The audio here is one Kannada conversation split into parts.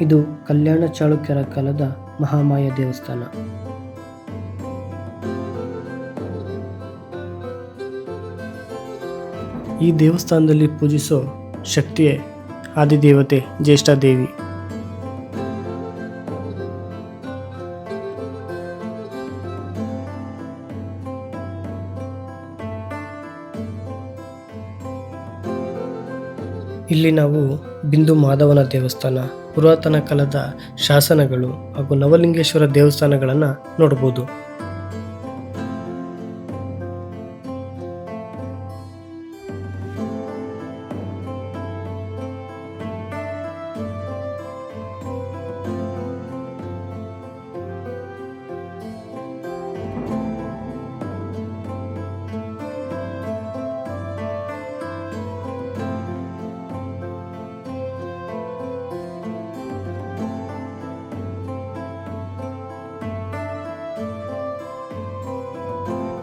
ಇದು ಕಲ್ಯಾಣ ಚಾಳುಕ್ಯರ ಕಾಲದ ಮಹಾಮಾಯ ದೇವಸ್ಥಾನ. ಈ ದೇವಸ್ಥಾನದಲ್ಲಿ ಪೂಜಿಸೋ ಶಕ್ತಿಯೇ ಆದಿದೇವತೆ ಜ್ಯೇಷ್ಠಾದೇವಿ. ಇಲ್ಲಿ ನಾವು ಬಿಂದು ಮಾಧವನ ದೇವಸ್ಥಾನ, ಪುರಾತನ ಕಾಲದ ಶಾಸನಗಳು ಹಾಗೂ ನವಲಿಂಗೇಶ್ವರ ದೇವಸ್ಥಾನಗಳನ್ನು ನೋಡಬಹುದು.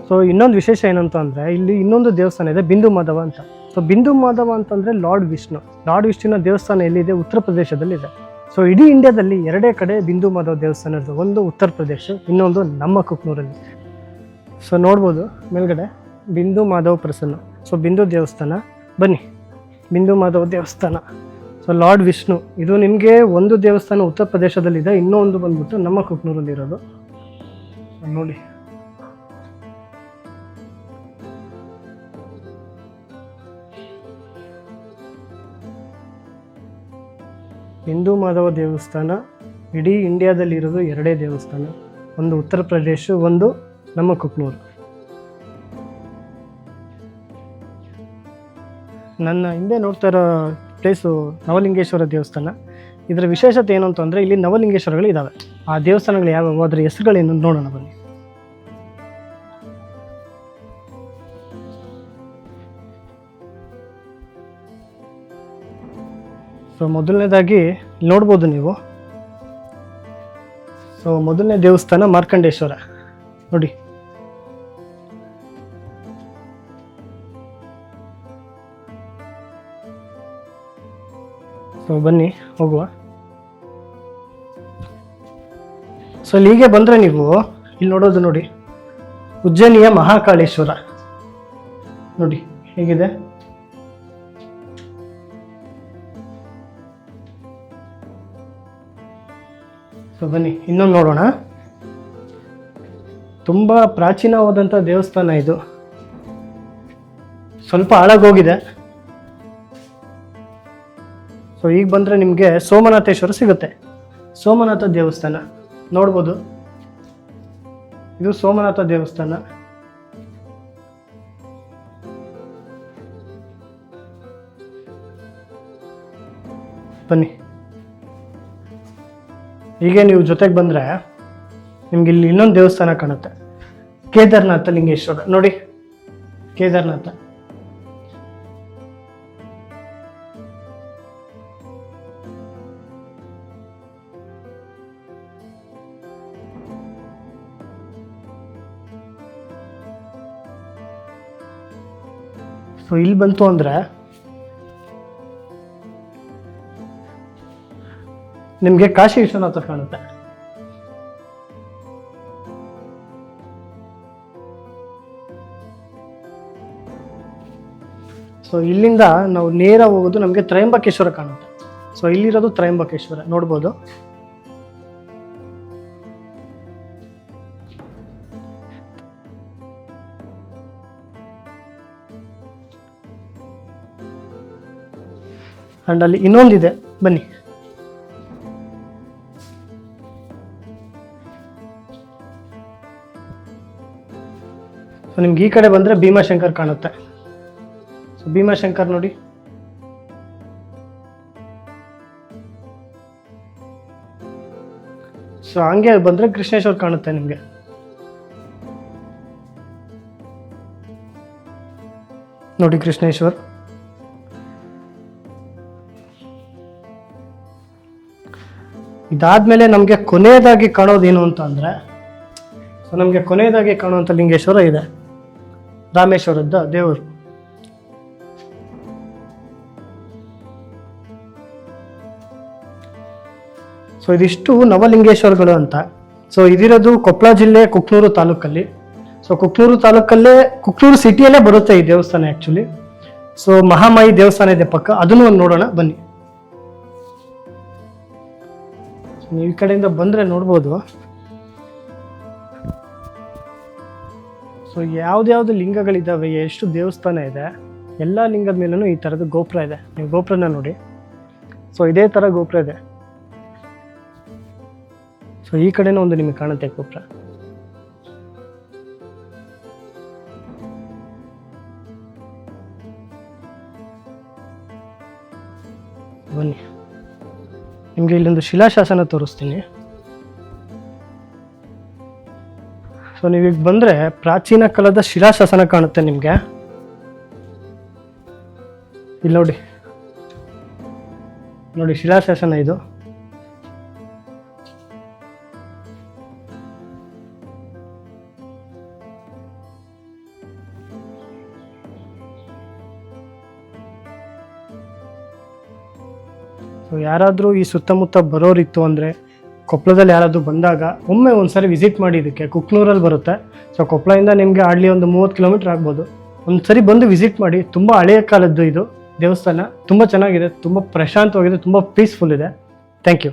ಸೊ ಇನ್ನೊಂದು ವಿಶೇಷ ಏನಂತ ಅಂದರೆ, ಇಲ್ಲಿ ಇನ್ನೊಂದು ದೇವಸ್ಥಾನ ಇದೆ ಬಿಂದು ಮಾಧವ ಅಂತ. ಸೊ ಬಿಂದು ಮಾಧವ ಅಂತಂದರೆ ಲಾರ್ಡ್ ವಿಷ್ಣುವಿನ ದೇವಸ್ಥಾನ ಎಲ್ಲಿದೆ? ಉತ್ತರ ಪ್ರದೇಶದಲ್ಲಿದೆ. ಸೊ ಇಡೀ ಇಂಡಿಯಾದಲ್ಲಿ ಎರಡೇ ಕಡೆ ಬಿಂದು ಮಾಧವ ದೇವಸ್ಥಾನ ಇರೋದು, ಒಂದು ಉತ್ತರ ಪ್ರದೇಶ, ಇನ್ನೊಂದು ನಮ್ಮ ಕುಕ್ನೂರಲ್ಲಿ. ಸೊ ನೋಡ್ಬೋದು ಮೇಲ್ಗಡೆ ಬಿಂದು ಮಾಧವ ಪ್ರಸನ್ನ. ಸೊ ಬಿಂದು ದೇವಸ್ಥಾನ, ಬನ್ನಿ ಬಿಂದು ಮಾಧವ ದೇವಸ್ಥಾನ. ಸೊ ಲಾರ್ಡ್ ವಿಷ್ಣು, ಇದು ನಿಮಗೆ ಒಂದು ದೇವಸ್ಥಾನ ಉತ್ತರ ಪ್ರದೇಶದಲ್ಲಿದೆ, ಇನ್ನೊಂದು ಬಂದ್ಬಿಟ್ಟು ನಮ್ಮ ಕುಕ್ನೂರಲ್ಲಿ ಇರೋದು. ನೋಡಿ, ಬಿಂದು ಮಾಧವ ದೇವಸ್ಥಾನ ಇಡೀ ಇಂಡಿಯಾದಲ್ಲಿರೋದು ಎರಡೇ ದೇವಸ್ಥಾನ, ಒಂದು ಉತ್ತರ ಪ್ರದೇಶ, ಒಂದು ನಮ್ಮ ಕುಕ್ನೂರು. ನನ್ನ ಹಿಂದೆ ನೋಡ್ತಾ ಇರೋ ಪ್ಲೇಸು ನವಲಿಂಗೇಶ್ವರ ದೇವಸ್ಥಾನ. ಇದರ ವಿಶೇಷತೆ ಏನು ಅಂತಂದರೆ, ಇಲ್ಲಿ ನವಲಿಂಗೇಶ್ವರಗಳು ಇದ್ದಾವೆ. ಆ ದೇವಸ್ಥಾನಗಳು ಯಾವ್ಯಾವ, ಅದರ ಹೆಸರುಗಳೇನು ನೋಡೋಣ ಬನ್ನಿ. ಸೊ ಮೊದಲನೇದಾಗಿ ನೋಡ್ಬೋದು ನೀವು. ಸೊ ಮೊದಲನೇ ದೇವಸ್ಥಾನ ಮಾರ್ಕಂಡೇಶ್ವರ ನೋಡಿ. ಸೊ ಬನ್ನಿ ಹೋಗುವ. ಸೊ ಇಲ್ಲಿಗೆ ಬಂದರೆ ನೀವು ಇಲ್ಲಿ ನೋಡೋದು ನೋಡಿ, ಉಜ್ಜಯಿನಿಯ ಮಹಾಕಾಳೇಶ್ವರ ನೋಡಿ ಹೇಗಿದೆ. ಸೊ ಬನ್ನಿ ಇನ್ನೊಂದು ನೋಡೋಣ. ತುಂಬ ಪ್ರಾಚೀನವಾದಂಥ ದೇವಸ್ಥಾನ ಇದು, ಸ್ವಲ್ಪ ಹಾಳಾಗೋಗಿದೆ. ಸೊ ಈಗ ಬಂದರೆ ನಿಮಗೆ ಸೋಮನಾಥೇಶ್ವರ ಸಿಗುತ್ತೆ. ಸೋಮನಾಥ ದೇವಸ್ಥಾನ ನೋಡ್ಬೋದು, ಇದು ಸೋಮನಾಥ ದೇವಸ್ಥಾನ. ಬನ್ನಿ, ಹೀಗೆ ನೀವು ಜೊತೆಗೆ ಬಂದರೆ ನಿಮ್ಗೆ ಇಲ್ಲಿ ಇನ್ನೊಂದು ದೇವಸ್ಥಾನ ಕಾಣುತ್ತೆ, ಕೇದಾರನಾಥ ಲಿಂಗೇಶ್ವರ ನೋಡಿ. ಕೇದಾರನಾಥ ಸೊ ಇಲ್ಲಿ ಬಂತು ಅಂದರೆ ನಿಮಗೆ ಕಾಶಿ ವಿಶ್ವನಾಥ ಕಾಣುತ್ತೆ. ಸೊ ಇಲ್ಲಿಂದ ನಾವು ನೇರ ಹೋಗೋದು ನಮಗೆ ತ್ರಯಂಬಕೇಶ್ವರ ಕಾಣುತ್ತೆ. ಸೊ ಇಲ್ಲಿರೋದು ತ್ರಯಂಬಕೇಶ್ವರ ನೋಡ್ಬೋದು. ಅಂಡ್ ಅಲ್ಲಿ ಇನ್ನೊಂದಿದೆ, ಬನ್ನಿ. ಸೊ ನಿಮ್ಗೆ ಈ ಕಡೆ ಬಂದರೆ ಭೀಮಾಶಂಕರ್ ಕಾಣುತ್ತೆ. ಸೊ ಭೀಮಾಶಂಕರ್ ನೋಡಿ. ಸೊ ಹಂಗೆ ಬಂದರೆ ಕೃಷ್ಣೇಶ್ವರ್ ಕಾಣುತ್ತೆ ನಿಮಗೆ. ನೋಡಿ ಕೃಷ್ಣೇಶ್ವರ್. ಇದಾದ್ಮೇಲೆ ನಮಗೆ ಕೊನೆಯದಾಗಿ ಕಾಣೋದೇನು ಅಂತ ಅಂದರೆ, ಸೊ ನಮಗೆ ಕೊನೆಯದಾಗಿ ಕಾಣುವಂಥ ಲಿಂಗೇಶ್ವರ ಇದೆ, ರಾಮೇಶ್ವರದ ದೇವರು. ಸೊ ಇದಿಷ್ಟು ನವಲಿಂಗೇಶ್ವರಗಳು ಅಂತ. ಸೊ ಇದಿರೋದು ಕೊಪ್ಪಳ ಜಿಲ್ಲೆ ಕುಕ್ನೂರು ತಾಲೂಕಲ್ಲಿ. ಸೊ ಕುಕ್ನೂರು ತಾಲೂಕಲ್ಲೇ ಕುಕ್ನೂರು ಸಿಟಿಯಲ್ಲೇ ಬರುತ್ತೆ ಈ ದೇವಸ್ಥಾನ ಆ್ಯಕ್ಚುಲಿ. ಸೊ ಮಹಾಮಾಯಿ ದೇವಸ್ಥಾನ ಇದೆ ಪಕ್ಕ, ಅದನ್ನು ಒಂದು ನೋಡೋಣ ಬನ್ನಿ. ನೀವು ಈ ಕಡೆಯಿಂದ ಬಂದರೆ ನೋಡ್ಬೋದು. ಸೊ ಯಾವ್ದ್ಯಾವ್ದು ಲಿಂಗಗಳಿದ್ದಾವೆ, ಎಷ್ಟು ದೇವಸ್ಥಾನ ಇದೆ, ಎಲ್ಲ ಲಿಂಗದ ಮೇಲೂ ಈ ಥರದ್ದು ಗೋಪುರ ಇದೆ. ನೀವು ಗೋಪುರನ ನೋಡಿ. ಸೊ ಇದೇ ಥರ ಗೋಪುರ ಇದೆ. ಸೊ ಈ ಕಡೆನೂ ಒಂದು ನಿಮಗೆ ಕಾಣುತ್ತೆ ಗೋಪುರ. ಬನ್ನಿ, ನಿಮಗೆ ಇಲ್ಲೊಂದು ಶಿಲಾಶಾಸನ ತೋರಿಸ್ತೀನಿ. ಸೊ ನೀವೀಗ ಬಂದರೆ ಪ್ರಾಚೀನ ಕಾಲದ ಶಿಲಾಶಾಸನ ಕಾಣುತ್ತೆ ನಿಮಗೆ. ಇಲ್ಲಿ ನೋಡಿ ನೋಡಿ ಶಿಲಾಶಾಸನ ಇದು. ಸೊ ಯಾರಾದರೂ ಈ ಸುತ್ತಮುತ್ತ ಬರೋರಿತ್ತು ಅಂದರೆ, ಕೊಪ್ಪಳದಲ್ಲಿ ಯಾರಾದರೂ ಬಂದಾಗ ಒಮ್ಮೆ ಒಂದ್ಸರಿ ವಿಸಿಟ್ ಮಾಡಿ. ಇದಕ್ಕೆ ಕುಕ್ನೂರಲ್ಲಿ ಬರುತ್ತೆ. ಸೊ ಕೊಪ್ಪಳದಿಂದ ನಿಮಗೆ ಆಡ್ಲಿ ಒಂದು 30 ಕಿಲೋಮೀಟರ್ ಆಗ್ಬೋದು. ಒಂದ್ಸರಿ ಬಂದು ವಿಸಿಟ್ ಮಾಡಿ. ತುಂಬ ಹಳೆಯ ಕಾಲದ್ದು ಇದು ದೇವಸ್ಥಾನ, ತುಂಬ ಚೆನ್ನಾಗಿದೆ, ತುಂಬ ಪ್ರಶಾಂತವಾಗಿದೆ, ತುಂಬ ಪೀಸ್ಫುಲ್ ಇದೆ. Thank you.